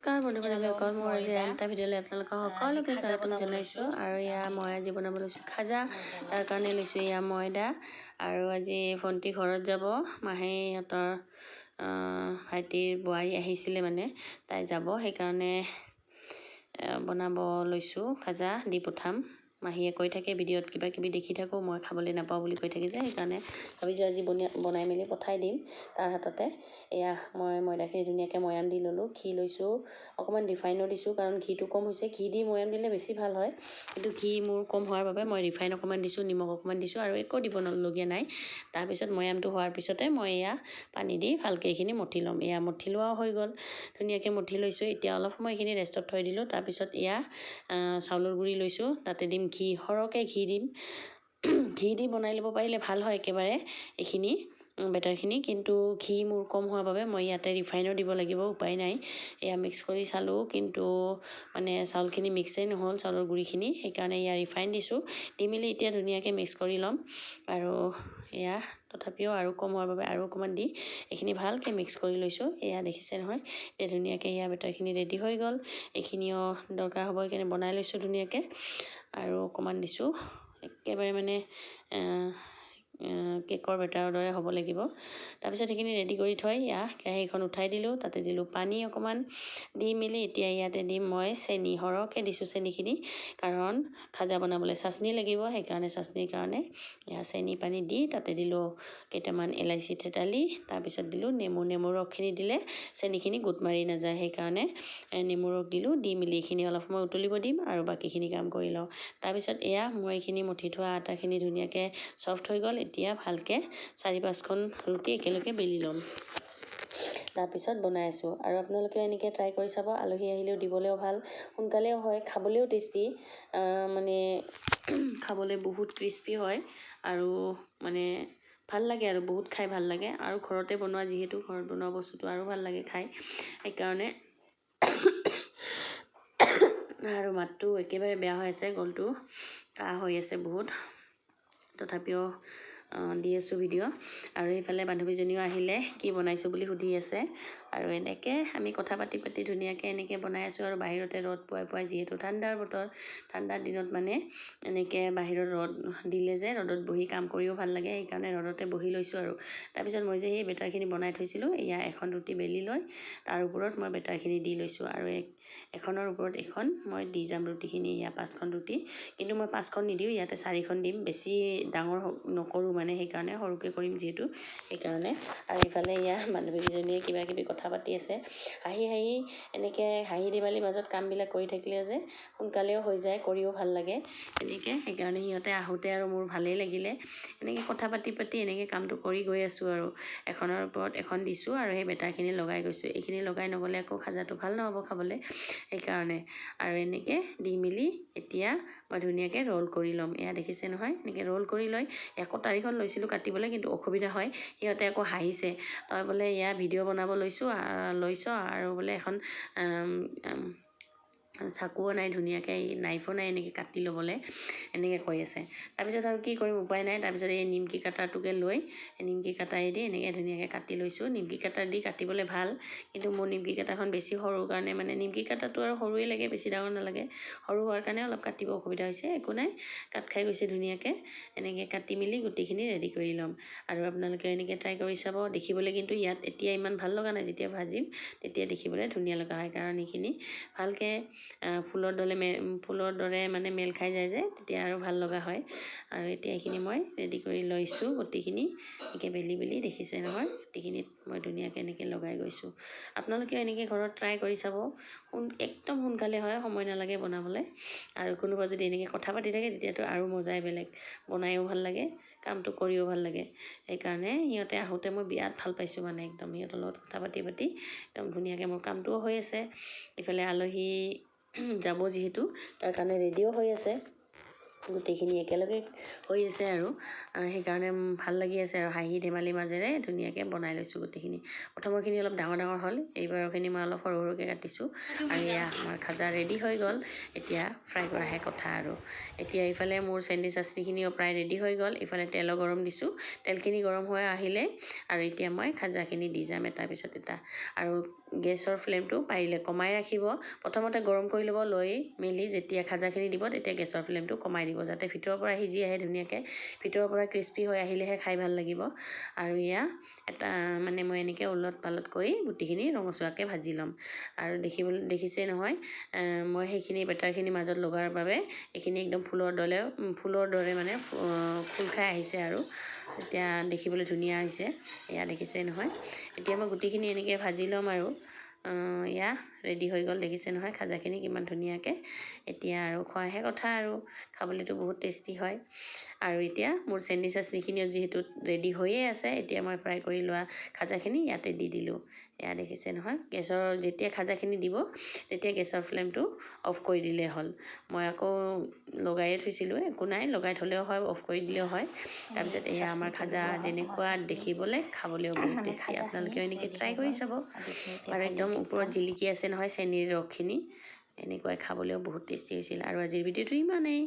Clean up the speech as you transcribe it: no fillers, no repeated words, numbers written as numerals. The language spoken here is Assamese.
বন্ধুসকল মোৰ আজি এটা ভিডিঅ'লৈ আপোনালোকক সকলোকে স্বাগতম জনাইছোঁ আৰু মই আজি বনাব লৈছোঁ খাজা। তাৰ কাৰণে লৈছোঁ ময়দা আৰু আজি ভণ্টি ঘৰত যাব, মাহীহঁতৰ ভাইটিৰ বোৱাৰী আহিছিলে মানে, তাই যাব, সেইকাৰণে বনাব লৈছোঁ। খাজা দি পঠাম। মাহীয়ে কৈ থাকে ভিডিঅ'ত কিবা কিবি দেখি থাকোঁ, মই খাবলৈ নাপাওঁ বুলি কৈ থাকে যে, সেইকাৰণে ভাবিছোঁ আজি বনাই মেলি পঠাই দিম তাৰ হাততে। মই ময়দাখিনি ধুনীয়াকৈ ময়াম দি ল'লোঁ। ঘি লৈছোঁ, অকণমান ৰিফাইনো দিছোঁ, কাৰণ ঘিটো কম হৈছে। ঘি দি ময়াম দিলে বেছি ভাল হয়, কিন্তু ঘি মোৰ কম হোৱাৰ বাবে মই ৰিফাইন অকণমান দিছোঁ, নিমখ অকণমান দিছোঁ আৰু একো দিবলগীয়া নাই। তাৰপিছত ময়ামটো হোৱাৰ পিছতে মই পানী দি ভালকৈ এইখিনি মঠি ল'ম। মঠি লোৱাও হৈ গ'ল, ধুনীয়াকৈ মঠি লৈছোঁ। এতিয়া অলপ সময় এইখিনি ৰেষ্টত থৈ দিলোঁ। তাৰপিছত চাউলৰ গুড়ি লৈছোঁ, তাতে দিম ঘি, সৰহকৈ ঘি দিম। ঘি দি বনাই ল'ব পাৰিলে ভাল হয় একেবাৰে এইখিনি বেটাৰখিনি, কিন্তু ঘি মোৰ কম হোৱাৰ বাবে মই ইয়াতে ৰিফাইনো দিব লাগিব, উপায় নাই। মিক্স কৰি চালোঁ, কিন্তু মানে চাউলখিনি মিক্সেই নহ'ল, চাউলৰ গুড়িখিনি, সেইকাৰণে ৰিফাইন দিছোঁ। দি মেলি এতিয়া ধুনীয়াকৈ মিক্স কৰি ল'ম। আৰু তথাপিও আৰু কম হোৱাৰ বাবে আৰু অকণমান দি এইখিনি ভালকৈ মিক্স কৰি লৈছোঁ। দেখিছে নহয়, এতিয়া ধুনীয়াকৈ বেটাৰখিনি ৰেডি হৈ গ'ল। এইখিনিও দৰকাৰ হ'ব, সেইকাৰণে বনাই লৈছোঁ ধুনীয়াকৈ। আৰু অকণমান দিছোঁ, একেবাৰে মানে কেকৰ বেটাৰৰ দৰে হ'ব লাগিব। তাৰপিছত সেইখিনি ৰেডি কৰি থৈ কেৰাহীখন উঠাই দিলোঁ, তাতে দিলোঁ পানী অকণমান দি মেলি এতিয়া ইয়াতে দিম মই চেনি, সৰহকৈ দিছোঁ চেনিখিনি, কাৰণ খাজা বনাবলৈ চাচনি লাগিব, সেইকাৰণে চাচনিৰ কাৰণে চেনি পানী দি তাতে দিলোঁ কেইটামান এলাইচি থেতালি। তাৰপিছত দিলোঁ নেমু ৰসখিনি দিলে চেনিখিনি গোট মাৰি নাযায়, সেইকাৰণে নেমু ৰস দিলোঁ। দি মেলি এইখিনি অলপ সময় উতলিব দিম আৰু বাকীখিনি কাম কৰি লওঁ। তাৰপিছত মই এইখিনি মঠি থোৱা আটাখিনি ধুনীয়াকৈ চফ্ট হৈ গ'ল। এতিয়া ভালকৈ 4-5খন ৰুটি একেলগে বেলি ল'ম। তাৰপিছত বনাই আছোঁ, আৰু আপোনালোকে এনেকৈ ট্ৰাই কৰি চাব। আলহী আহিলেও দিবলৈও ভাল, সোনকালেও হয়, খাবলৈও টেষ্টি, মানে খাবলৈ বহুত ক্ৰিস্পি হয় আৰু মানে ভাল লাগে আৰু বহুত খাই ভাল লাগে। আৰু ঘৰতে বনোৱা, যিহেতু ঘৰত বনোৱা বস্তুটো আৰু ভাল লাগে খাই, সেইকাৰণে। আৰু মাতটো একেবাৰে বেয়া হৈ আছে, গলটো কাহ হৈ আছে বহুত, তথাপিও দি আছোঁ ভিডিঅ'। আৰু এইফালে বান্ধৱীজনীও আহিলে, কি বনাইছোঁ বুলি সুধি আছে। আৰু এনেকৈ আমি কথা পাতি ধুনীয়াকৈ এনেকৈ বনাই আছোঁ। আৰু বাহিৰতে ৰ'দ পুৱাই যিহেতু ঠাণ্ডাৰ বতৰ, ঠাণ্ডাৰ দিনত মানে এনেকৈ বাহিৰত ৰ'দ দিলে যে ৰ'দত বহি কাম কৰিও ভাল লাগে, সেইকাৰণে ৰ'দতে বহি লৈছোঁ। আৰু তাৰপিছত মই যে সেই বেটাৰখিনি বনাই থৈছিলোঁ, এখন ৰুটি বেলি লৈ তাৰ ওপৰত মই বেটাৰখিনি দি লৈছোঁ। আৰু এখনৰ ওপৰত এখন মই দি যাম ৰুটিখিনি, 5খন ৰুটি, কিন্তু মই 5খন নিদিওঁ, ইয়াতে 4খন দিম। বেছি ডাঙৰ নকৰোঁ মানে, সেইকাৰণে সৰুকৈ কৰিম যিহেতু, সেইকাৰণে। আৰু ইফালে বান্ধৱীজনীয়ে কিবা কিবি কথা পাতি আছে, হাঁহি এনেকৈ হাঁহি ধেমালিৰ মাজত কামবিলাক কৰি থাকিলে যে সোনকালেও হৈ যায়, কৰিও ভাল লাগে এনেকৈ। সেইকাৰণে সিহঁতে আহোঁতে আৰু মোৰ ভালেই লাগিলে, এনেকৈ কথা পাতি এনেকৈ কামটো কৰি গৈ আছোঁ। আৰু এখনৰ ওপৰত এখন দিছোঁ আৰু সেই বেটাৰখিনি লগাই গৈছোঁ। এইখিনি লগাই নগ'লে আকৌ খাজাটো ভাল নহ'ব খাবলৈ, সেইকাৰণে। আৰু এনেকৈ দি মেলি এতিয়া মই ধুনীয়াকৈ ৰ'ল কৰি ল'ম। দেখিছে নহয়, এনেকৈ ৰ'ল কৰি লৈ কটাৰীখন লৈছিলোঁ কাটিবলৈ, কিন্তু অসুবিধা হয়। সিহঁতে আকৌ হাঁহিছে, তই বোলে ভিডিঅ' বনাব লৈছ আৰু বোলে এখন চাকুও নাই, ধুনীয়াকৈ নাইফো নাই এনেকৈ কাটি ল'বলৈ, এনেকৈ কৈ আছে। তাৰপিছত আৰু কি কৰিম, উপায় নাই। তাৰপিছত নিমকি কাটাৰটোকে লৈ নিমকি কাটাৰে দি এনেকৈ ধুনীয়াকৈ কাটি লৈছোঁ। নিমকি কাটাৰ দি কাটিবলৈ ভাল, কিন্তু মোৰ নিমকি কাটাৰখন বেছি সৰু কাৰণে, মানে নিমকি কাটাৰটো আৰু সৰুৱে লাগে, বেছি ডাঙৰ নালাগে। সৰু হোৱাৰ কাৰণে অলপ কাটিব অসুবিধা হৈছে, একো নাই, কাট খাই গৈছে ধুনীয়াকৈ। এনেকৈ কাটি মেলি গোটেইখিনি ৰেডি কৰি ল'ম। আৰু আপোনালোকে এনেকৈ ট্ৰাই কৰি চাব। দেখিবলৈ কিন্তু এতিয়া ইমান ভাল লগা নাই, যেতিয়া ভাজিম তেতিয়া দেখিবলৈ ধুনীয়া লগা হয়, কাৰণ এইখিনি ভালকৈ ফুলৰ দৰে মানে মেল খাই যায় যে, তেতিয়া আৰু ভাল লগা হয়। আৰু এতিয়া এইখিনি মই ৰেডি কৰি লৈছোঁ গোটেইখিনি, এনেকৈ বেলি দেখিছে নহয়, গোটেইখিনিত মই ধুনীয়াকৈ এনেকৈ লগাই গৈছোঁ। আপোনালোকেও এনেকৈ ঘৰত ট্ৰাই কৰি চাব, একদম সোনকালে হয়, সময় নালাগে বনাবলৈ। আৰু কোনোবা যদি এনেকৈ কথা পাতি থাকে, তেতিয়াতো আৰু মজাই বেলেগ, বনায়ো ভাল লাগে, কামটো কৰিও ভাল লাগে। সেইকাৰণে সিহঁতে আহোঁতে মই বিৰাট ভাল পাইছোঁ, মানে একদম সিহঁতৰ লগত কথা পাতি একদম ধুনীয়াকৈ মোৰ কামটোও হৈ আছে। ইফালে আলহী যাব যিহেতু, তাৰ কাৰণে ৰেডিও হৈ আছে, গোটেইখিনি একেলগে হৈ আছে। আৰু সেইকাৰণে ভাল লাগি আছে, আৰু হাঁহি ধেমালিৰ মাজেৰে ধুনীয়াকৈ বনাই লৈছোঁ গোটেইখিনি। প্ৰথমৰখিনি অলপ ডাঙৰ হ'ল, এইবাৰৰখিনি মই অলপ সৰুকৈ কাটিছোঁ। আৰু আমাৰ খাজা ৰেডি হৈ গ'ল, এতিয়া ফ্ৰাই কৰাহে কথা। আৰু এতিয়া ইফালে মোৰ চেণ্ডউইচ চাচনিখিনিও প্ৰায় ৰেডি হৈ গ'ল। ইফালে তেলো গৰম দিছোঁ, তেলখিনি গৰম হৈ আহিলে আৰু এতিয়া মই খাজাখিনি দি যাম এটাৰ পিছত এটা। আৰু গেছৰ ফ্লেমটো পাৰিলে কমাই ৰাখিব। প্ৰথমতে গৰম কৰি ল'ব, লৈ মেলি যেতিয়া খাজাখিনি দিব তেতিয়া গেছৰ ফ্লেমটো কমাই দিব, যাতে ভিতৰৰ পৰা সিজি আহে ধুনীয়াকৈ। ভিতৰৰ পৰা ক্ৰিস্পি হৈ আহিলেহে খাই ভাল লাগিব। আৰু এয়া এটা মানে মই এনেকৈ ওলট পালট কৰি গুটিখিনি ৰঙচুৱাকৈ ভাজি ল'ম। আৰু দেখিছেই নহয়, মই সেইখিনি বেটাৰখিনি মাজত লগাৰ বাবে এইখিনি একদম ফুলৰ দৰে মানে খোল খাই আহিছে আৰু এতিয়া দেখিবলৈ ধুনীয়া হৈছে। এয়া দেখিছেই নহয়, এতিয়া মই গুটিখিনি এনেকৈ ভাজি ল'ম আৰু এয়া ৰেডি হৈ গ'ল। দেখিছে নহয় খাজাখিনি কিমান ধুনীয়াকৈ। এতিয়া আৰু খোৱাহে কথা, আৰু খাবলৈতো বহুত টেষ্টি হয়। আৰু এতিয়া মোৰ চেনি চাটনিখিনিও যিহেতু ৰেডি হৈয়ে আছে, এতিয়া মই ফ্ৰাই কৰি লোৱা খাজাখিনি ইয়াতে দি দিলোঁ। এয়া দেখিছে নহয়, যেতিয়া খাজাখিনি দিব তেতিয়া গেছৰ ফ্লেমটো অফ কৰি দিলেই হ'ল। মই আকৌ লগায়ে থৈছিলোঁ, একো নাই, লগাই থ'লেও হয়, অফ কৰি দিলেও হয়। তাৰপিছত এয়া আমাৰ খাজা যেনেকুৱা দেখিবলৈ, খাবলৈও বহুত টেষ্টি। আপোনালোকেও এনেকৈ ট্ৰাই কৰি চাব। আৰু একদম ওপৰত জিলিকি আছে নহয় চেনীৰ ৰসখিনি, এনেকুৱাই খাবলৈও বহুত টেষ্টি হৈছিল। আৰু আজিৰ ভিডিঅ'টো ইমানেই।